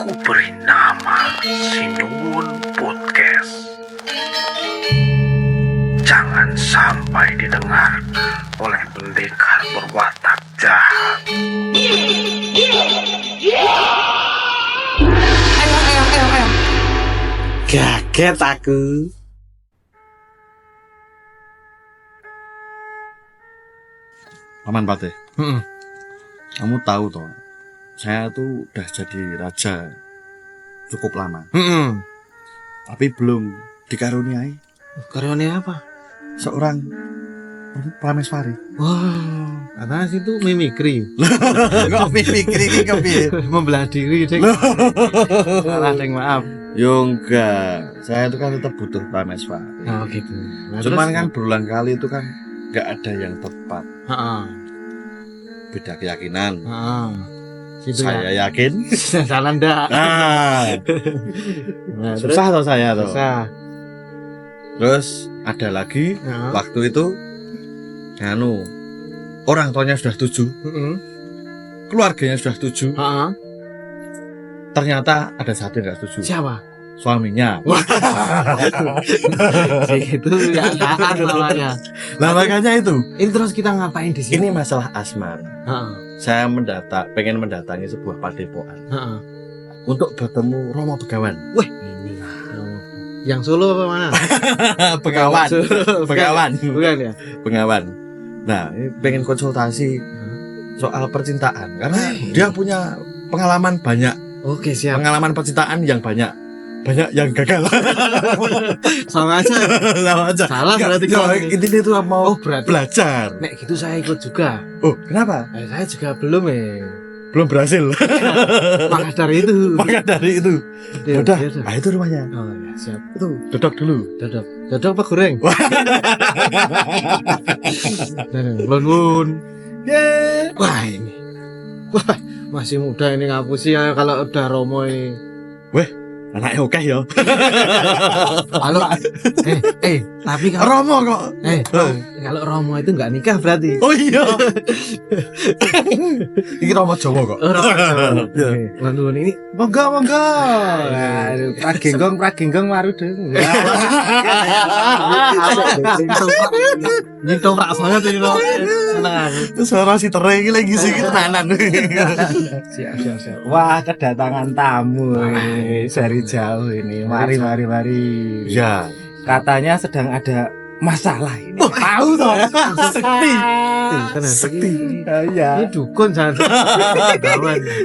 Ku beri nama Sinuwun Podcast. Jangan sampai didengar oleh pendekar berwatak jahat. Ayo. Kaget aku. Paman Patih, kamu tahu toh, saya tuh udah jadi raja cukup lama, tapi belum dikaruniai Karyanya apa? seorang prameswari. Wah, atas itu mimikri. Kok mikir ini kepiye? Membelah diri, Dek. Salah, Dek, maaf. Yo enggak, saya itu kan tetap butuh prameswari. Oh, gitu. Nah, Cuman terus? kan berulang kali itu kan nggak ada yang tepat. Heeh. Beda keyakinan. Gitu Saya ya. yakin. Salah ndak? Nah, Nah, susah toh saya toh. Susah. Terus ada lagi Heeh. waktu itu orang tuanya sudah setuju, keluarganya sudah setuju, Heeh. ternyata ada satu yang nggak setuju, Siapa? suaminya. Itu ya taat namanya. Nah makanya itu, Ini terus kita ngapain di sini? ini masalah asmara. Heeh. Saya pengen mendatangi sebuah padepokan Heeh. untuk bertemu Romo Begawan. Wih, ini. Yang Solo apa mana? Begawan, Begawan, Bukan ya? Begawan. Nah, ini pengen konsultasi soal percintaan karena dia punya pengalaman banyak, Oke, siap. pengalaman percintaan yang banyak yang gagal. Sama aja. Sama aja. Salah berarti Nggak, kalau ini. intinya itu mau Oh, berarti belajar. nek gitu saya ikut juga. Oh, kenapa? Saya juga belum Belum berhasil. Maka dari itu. Maka dari itu. Ya Udah, udah. nah itu rumahnya. Oh ya, siap. Itu dodok dulu. Dodok. Dodok apa goreng? Lun. Yeay. Wah, ini. Wah, masih muda ini ngapusi ya kalau udah Romo ini. Anaknya oke ya. Halo. Tapi kalau Romo kok. kalau Romo itu enggak nikah berarti. Oh iya. Ini Romo Jawa kok. Lun ini monggo. Pragenggong maru deng. Nyinto rak sangat ini loh. Seneng. Itu suara si Tere ini lagi sih tenanan. Siap. Wah, kedatangan tamu dari jauh ini. Mari. Ya. Katanya sedang ada masalah ini. Tahu toh? Sekti. Ini dukun sangat.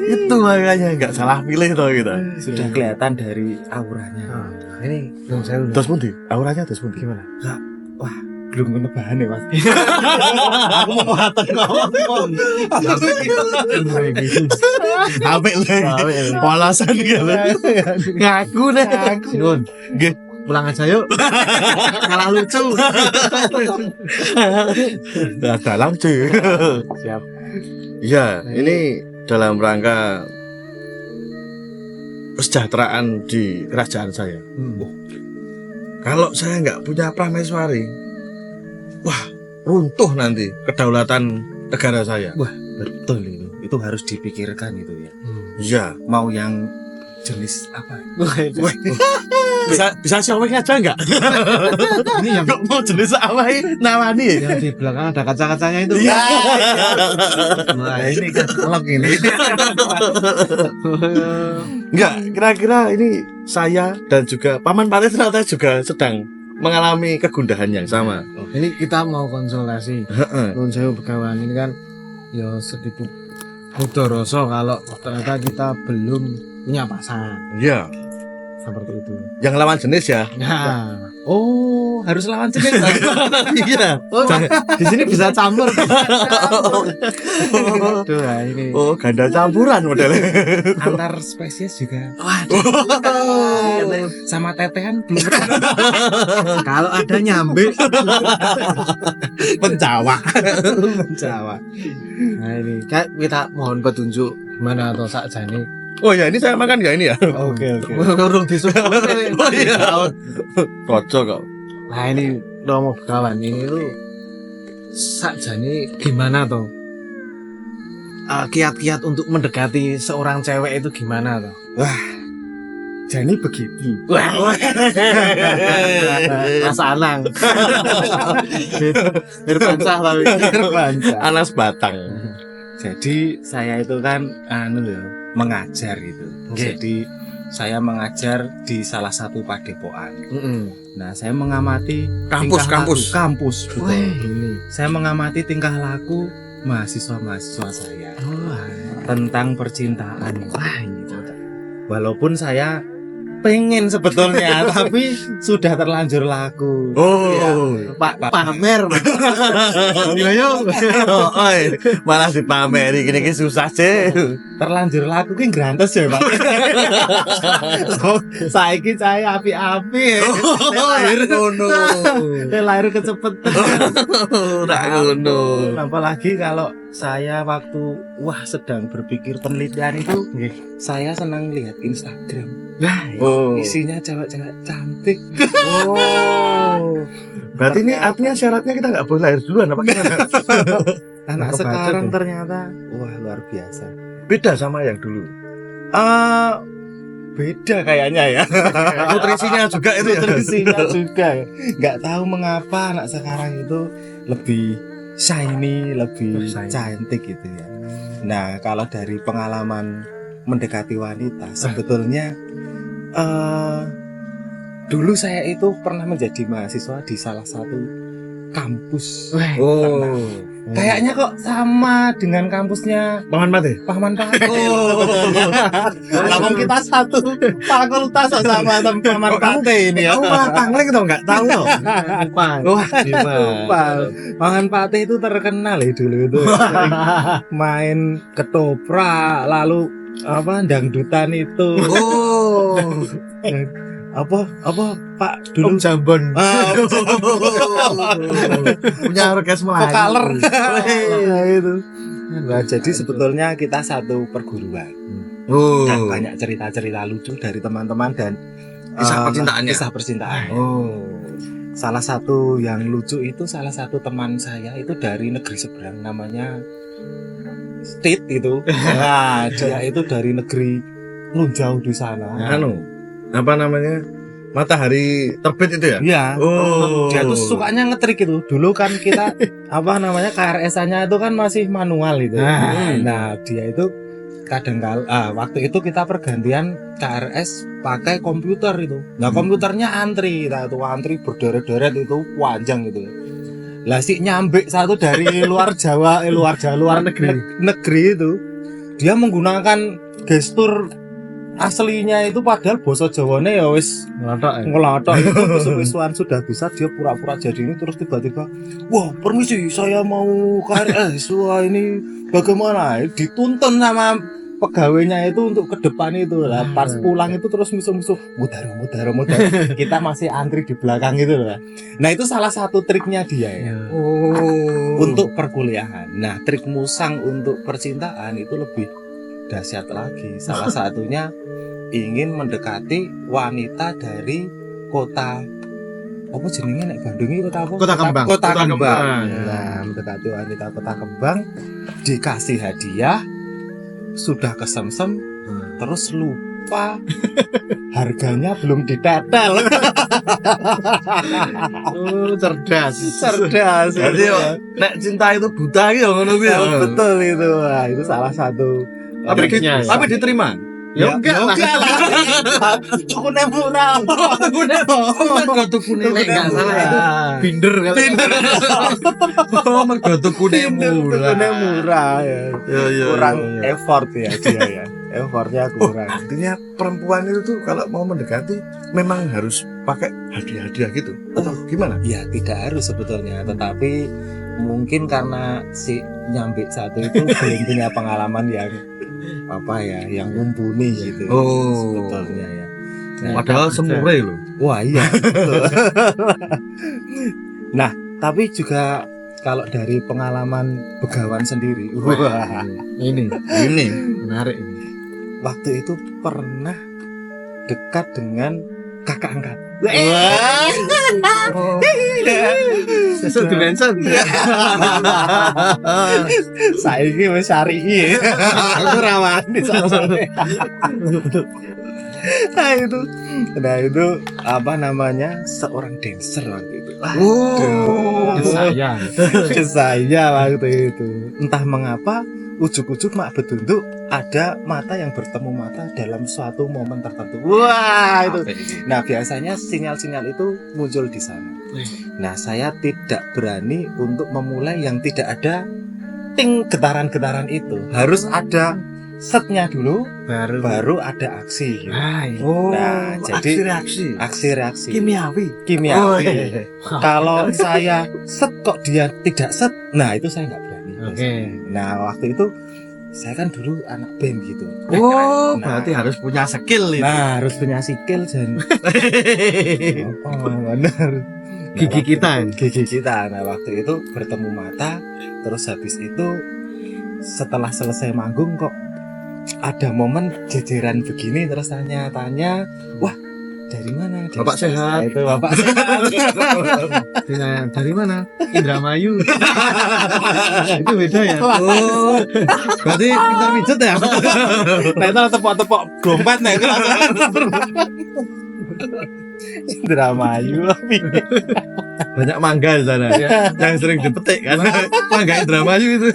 Itu makanya nggak salah pilih toh kita. Sudah kelihatan dari auranya. Ini belum saya udah. Terus pundi? Auranya terus pundi? Gimana? Wah, belum kenebahan ya, Mas. Aku mau hatek ngomong. Apik lagi. Polasan gitu. Ngaku deh. Sinun. Nggih. Pulang aja yuk. Kalah lucu. Dalam cuy. Siap. Ya, ini dalam rangka kesejahteraan di kerajaan saya. Kalau saya nggak punya prameswari, wah runtuh nanti kedaulatan negara saya. Wah, betul itu. Itu harus dipikirkan itu ya. Ya, Mau yang jenis apa? bisa siawek aja nggak? Ini yang Nggak mau jenis apa ini? Nawani ya? yang di belakang ada kaca-kacanya itu. Ya. Nah, ini kan kelok ini. Enggak, kira-kira ini saya dan juga Paman Patih ternyata juga sedang mengalami kegundahan yang sama. Ini kita mau konsultasi. Heeh. Nun sewu Begawan ini kan ya sedikit mudoroso kalau ternyata kita belum punya pasangan Iya, seperti itu. yang lawan jenis ya. Nah, oh harus lawan jenis. Iya. Oh, di sini bisa campur. Aduh, nah ini Oh, ganda campuran modelnya. antar spesies juga. Sama tetean belum. Kalau ada nyambe. Penjawa. Jawa. Nah ini kita mohon petunjuk gimana atau sakjane. Oh ya, ini saya makan ya ini ya. Oke. Kurung disupport. Oh iya. Kocok kok. Nah ini Romo Begawan ini tuh sakjane gimana toh? kiat-kiat untuk mendekati seorang cewek itu gimana toh? Jadi begitu. Mas Anang. Berpancah tapi. Anas Batang. Jadi saya itu kan mengajar gitu. Oke. Jadi saya mengajar di salah satu padepokan. Heeh. Nah, saya mengamati Kampus, tingkah kampus. laku, kampus betul. Wah, ini. Saya mengamati tingkah laku mahasiswa-mahasiswa saya Wah, tentang percintaan. wah, ini cocok. Walaupun saya pengen sebetulnya tapi sudah terlanjur laku. Oh. Pak pamer. Yo yo. Malah dipameri gini susah sih. Terlanjur laku ki grantes ya, Pak. Saiki saya api-api. Lahir ngono. Lahir kecepetan. Ora ngono. Apalagi kalau saya waktu sedang berpikir penelitian itu, saya senang lihat Instagram. Nah, Oh. Isinya cewek-cewek cantik. oh. Berarti ini artinya syaratnya kita nggak boleh lahir duluan apa gimana? Anak Kebaca sekarang tuh. ternyata luar biasa. Beda sama yang dulu. Beda kayaknya ya. Nutrisinya juga itu ya. Nutrisinya juga. Nggak tahu mengapa anak sekarang itu lebih shiny, lebih Shiny. cantik gitu ya. Nah, kalau dari pengalaman mendekati wanita, sebetulnya dulu saya itu pernah menjadi mahasiswa di salah satu kampus. Wah, Oh. Kayaknya kok sama dengan kampusnya Paman mati. Paman Pate. Oh. Namun kita satu fakultas sama Paman Pate ini ya. Kamu malah pangling tau nggak tahu loh. lupa. Wah, Lupa. Paman Pate itu terkenal ya dulu itu. Sering main ketoprak, lalu dangdutan itu. Oh. Apa Pak dulu Om Jambon. Punya orkes Melayu. vokaler. Nah, itu. Nah, jadi sebetulnya kita satu perguruan Oh. dan banyak cerita-cerita lucu dari teman-teman dan Kisah percintaannya. Kisah percintaan. Oh. Salah satu yang lucu itu salah satu teman saya itu dari negeri seberang namanya Stit itu. Nah, dia itu dari negeri jauh di sana. Anu, apa namanya? Matahari terbit itu ya? Iya. Oh. Dia tuh sukanya ngetrik itu. Dulu kan kita KRS-nya itu kan masih manual itu. Nah, dia itu waktu itu kita pergantian KRS pakai komputer itu. Nah, komputernya antri, antri berderet-deret itu panjang gitu. Lah si nyambik satu dari luar luar negeri itu. Dia menggunakan gestur aslinya itu padahal basa Jawane ya wis ngelotok itu wis-wisan sudah bisa dia pura-pura jadi ini terus tiba-tiba wah permisi saya mau KRS wah ini bagaimana dituntun sama pegawainya itu untuk ke depan itu lah pas pulang itu terus musuh-musuh mudar kita masih antri di belakang gitu loh. Nah itu salah satu triknya dia ya. Untuk perkuliahan. Nah trik musang untuk percintaan itu lebih dahsyat lagi. Salah satunya ingin mendekati wanita dari kota apa jenenge nek Bandung iki kota apa? Kota Kembang. Kota Kota Kembang. Kembang. Nah, mendekati wanita Kota Kembang dikasih hadiah sudah kesemsem terus lupa harganya belum ditetel. Cerdas. Jadi yo, nek cinta itu buta gitu ngono kuwi ya. Betul itu. Wah, itu salah satu Triknya ya. Tapi diterima. Ya enggak lah. Aku murah. Mergo tukune Nek enggak salah itu binder kali. Oh, mergo tukune Tukune murah ya. Ya. Kurang effort ya dia ya. Effortnya kurang. Artinya perempuan itu tuh kalau mau mendekati memang harus pakai hadiah-hadiah gitu. Atau gimana? Ya tidak harus sebetulnya, tetapi mungkin karena si nyambik satu itu belum punya pengalaman yang yang mumpuni gitu. Oh. Sebetulnya ya. Nah, Padahal semure loh. wah iya. Betul. Nah, tapi juga kalau dari pengalaman begawan sendiri, wah, Ini Ini. menarik ini. waktu itu pernah dekat dengan kakak angkat. Wah. Sesuk dimension. Saiki wis syariki. Aku rawani soalnya. Nah itu apa namanya, seorang dancer waktu itu. Saya waktu itu entah mengapa ujuk-ujuk mak betunduk ada mata yang bertemu mata dalam suatu momen tertentu. Wah itu. Nah biasanya sinyal-sinyal itu muncul di sana. Nah saya tidak berani untuk memulai yang tidak ada ting getaran-getaran itu. Harus ada setnya dulu, baru ada aksi. Nah, jadi aksi-reaksi Kimiawi. kimia. Kalau saya set kok dia tidak set, nah itu saya nggak berani. Nah waktu itu saya kan dulu anak band gitu. Oh, Nah, berarti harus punya skill itu. Nah harus punya skill dan benar. Gigi kita. Nah waktu itu bertemu mata, terus habis itu setelah selesai manggung kok ada momen jejeran begini, terus tanya-tanya, wah dari mana? Dari Bapak sehat. Itu bapak sehat. Dari mana? Indramayu. Itu beda ya. Oh, berarti pintar pijet ya? Nah itu tepok-tepok dompet nih. Indramayu. Banyak mangga di sana. Yang sering dipetik kan. Mangga Indramayu itu.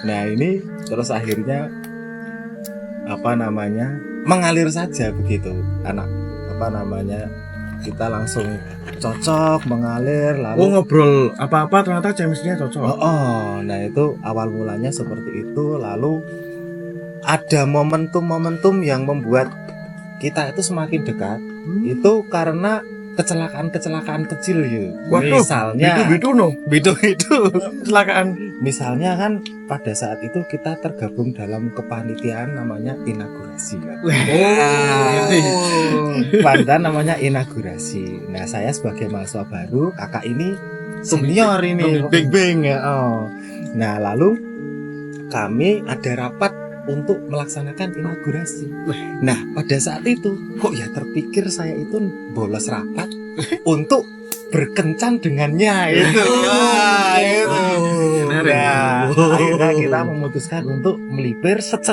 Nah ini terus akhirnya apa namanya mengalir saja begitu anak apa namanya kita langsung cocok mengalir lalu ngobrol apa-apa ternyata chemistry-nya cocok. Nah itu awal mulanya seperti itu, lalu ada momentum-momentum yang membuat kita itu semakin dekat. Itu karena kecelakaan kecil ya. Waduh, Misalnya Bidu no. itu Kecelakaan. misalnya kan pada saat itu kita tergabung dalam kepanitiaan namanya inaugurasi kan? Panitia namanya inaugurasi. Nah saya sebagai mahasiswa baru, kakak ini senior ini beng ya. Nah lalu kami ada rapat untuk melaksanakan inaugurasi. Nah pada saat itu kok ya terpikir saya itu bolos rapat untuk berkencan dengannya itu. Nah, akhirnya kita memutuskan untuk melipir set.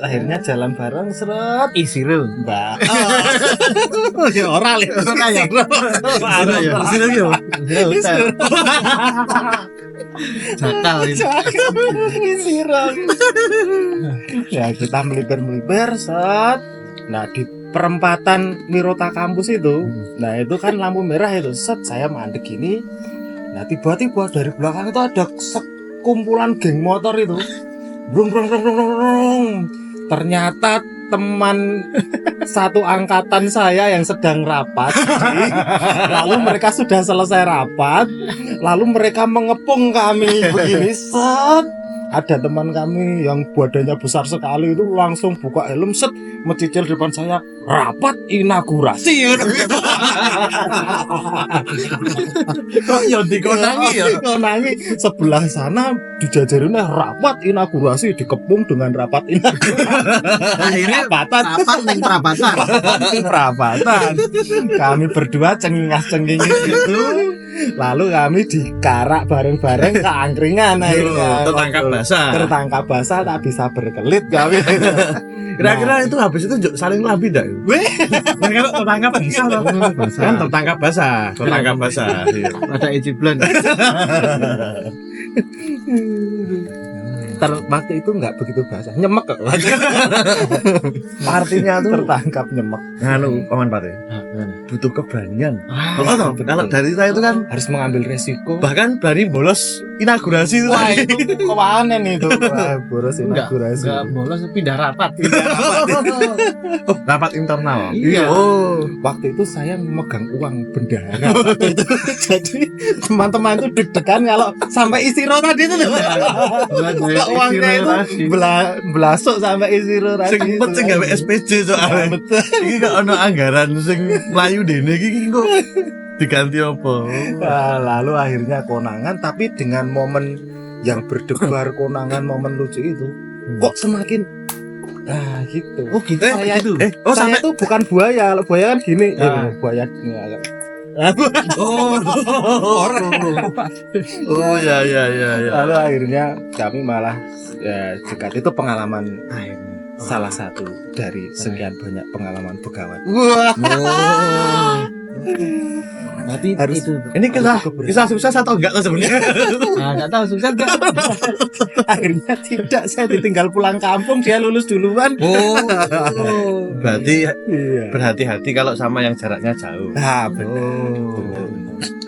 Akhirnya jalan bareng seret Isiril. mbak. Ya oral ya. Sini yo. Jakal ini. Ya kita melipir set. Nah di perempatan Mirota kampus itu, nah itu kan lampu merah itu set, saya mandek gini. Nah tiba-tiba dari belakang itu ada sekumpulan geng motor itu, brung. Ternyata teman satu angkatan saya yang sedang rapat. Lalu mereka sudah selesai rapat, lalu mereka mengepung kami begini set. Ada teman kami yang badannya besar sekali itu langsung buka helm set, mencicil depan saya, rapat inaugurasi. Kok yo dikonangi ya? Konangi sebelah sana dijajarinnya rapat inaugurasi, dikepung dengan rapat inaugurasi. Akhirnya Rapatan. Rapat ning Perapatan. Kami berdua cengingas-cengingis gitu. Lalu kami dikarak bareng-bareng ke angkringan akhirnya. Tertangkap basah tak bisa berkelit kami. Kira-kira itu habis itu saling labi enggak? Kalau tertangkap basah. Kan tertangkap basah. Iya. Ada ejiblan. Waktu itu nggak begitu basah, nyemek kok. Artinya tuh Tertangkap nyemek. nganu paman Pate. Butuh keberanian. Kalau dari saya itu kan Harus mengambil resiko. bahkan berani bolos inaugurasi itu. Wah itu kewanen itu. Wah, boros Enggak inaugurasi. bolos pindah rapat. Oh, rapat internal. Iya. Oh, Waktu itu saya memegang uang bendahara waktu itu. Jadi teman-teman itu deg-degan kalau sampai istirahat tadi itu. Kalau uangnya itu belasuk sampai istirahat sing tadi. empet sing gawe SPJ soalnya. Betul. Iki gak ono anggaran sing mlayu dene iki kok diganti apa? Nah, lalu akhirnya konangan, tapi dengan momen yang berdebar konangan, momen lucu itu kok semakin Nah, gitu. Oh gitu. Saya gitu. saya tuh bukan buaya. Kalau buaya kan gini. Ah. Buaya enggak. Oh, oh ya. Lalu akhirnya kami malah dekat. Itu pengalaman salah satu dari sekian banyak pengalaman begawan. Wah, Berarti Harus- itu. ini kisah sukses atau enggak tuh sebenarnya? Nah, enggak tahu sukses enggak. Akhirnya tidak, saya ditinggal pulang kampung, dia lulus duluan. Oh, berarti Iya. berhati-hati kalau sama yang jaraknya jauh. Nah, benar.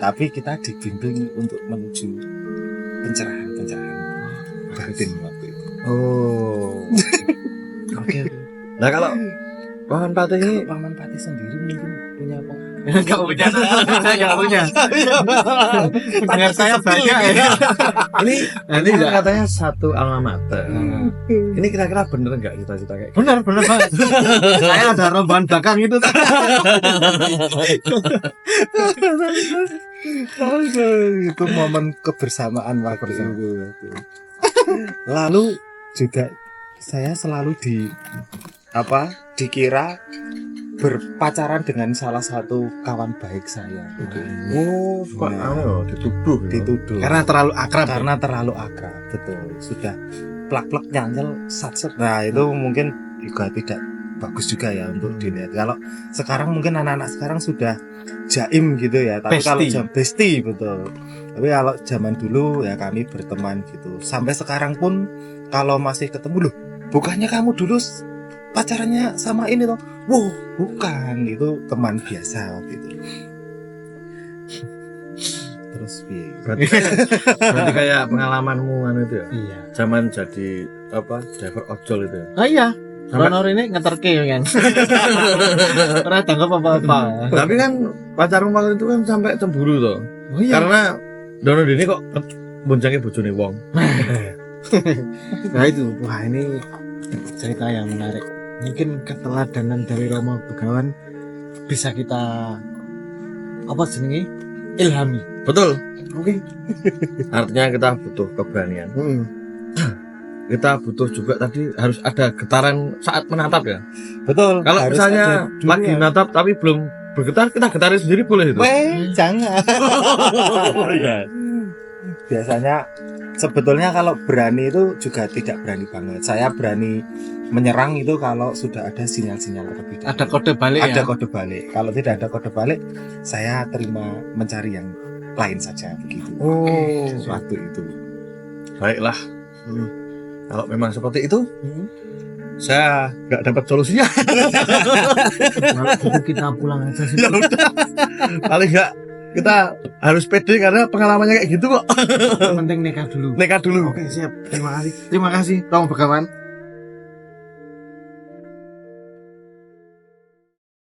Tapi kita dibimbing untuk menuju pencerahan batin waktu itu. Oh. Oke. Nah kalau Paman Patih ini Paman Patih sendiri mungkin punya pengalaman. Enggak punya. Saya enggak punya. Pendengar saya banyak ya. ini kan katanya satu alma mater. Ini kira-kira bener nggak cita-cita kayak gitu? Benar banget. Saya ada rombongan belakang itu. Itu momen kebersamaan waktu itu. Lalu juga saya selalu dikira berpacaran dengan salah satu kawan baik saya. Oh, kok Nah. dituduh. Dituduh Karena terlalu akrab. karena terlalu akrab, betul. Sudah plak-plak nyanyel satset. Nah, itu mungkin juga tidak bagus juga ya untuk dilihat. Kalau sekarang mungkin anak-anak sekarang sudah jaim gitu ya, tapi Besti. kalau besti betul. Tapi kalau zaman dulu ya kami berteman gitu. Sampai sekarang pun kalau masih ketemu, loh, bukannya kamu dulu pacarannya sama ini toh? Wow, bukan, itu teman biasa waktu itu. Terus piye? Berarti kayak pengalamanmu kan itu ya. Iya. Zaman jadi driver ojol itu ya. Ah iya. Sampai- Ronor ini ngeterke kan. Ora tanggap apa-apa. Tapi kan pacarmu waktu itu kan sampai cemburu toh. Oh iya. Karena Dono ini kok bonjange bojone wong. Nah itu, wah ini cerita yang menarik. Mungkin keteladanan dari Romo Begawan bisa kita apa jenenge ilhami. Betul. Oke. Artinya kita butuh keberanian. Kita butuh juga tadi harus ada getaran saat menatap ya. Betul. Kalau harus misalnya ada dulu lagi ya. natap tapi belum bergetar, kita getarin sendiri boleh itu. Jangan. Biasanya sebetulnya kalau berani itu juga tidak berani banget. Saya berani menyerang itu kalau sudah ada sinyal-sinyal terlebih dahulu. Ada kode balik Ada ya. kode balik. Kalau tidak ada kode balik, saya terima mencari yang lain saja begitu. Oh. Waktu itu. Baiklah. Hmm. Kalau memang seperti itu, saya nggak dapat solusinya. Kalau gitu kita pulang aja sih. Ya udah. Paling nggak kita harus pede karena pengalamannya kayak gitu kok. Yang penting nekat dulu. Nekat dulu. Oke, siap. Terima kasih. Terima kasih Romo Begawan.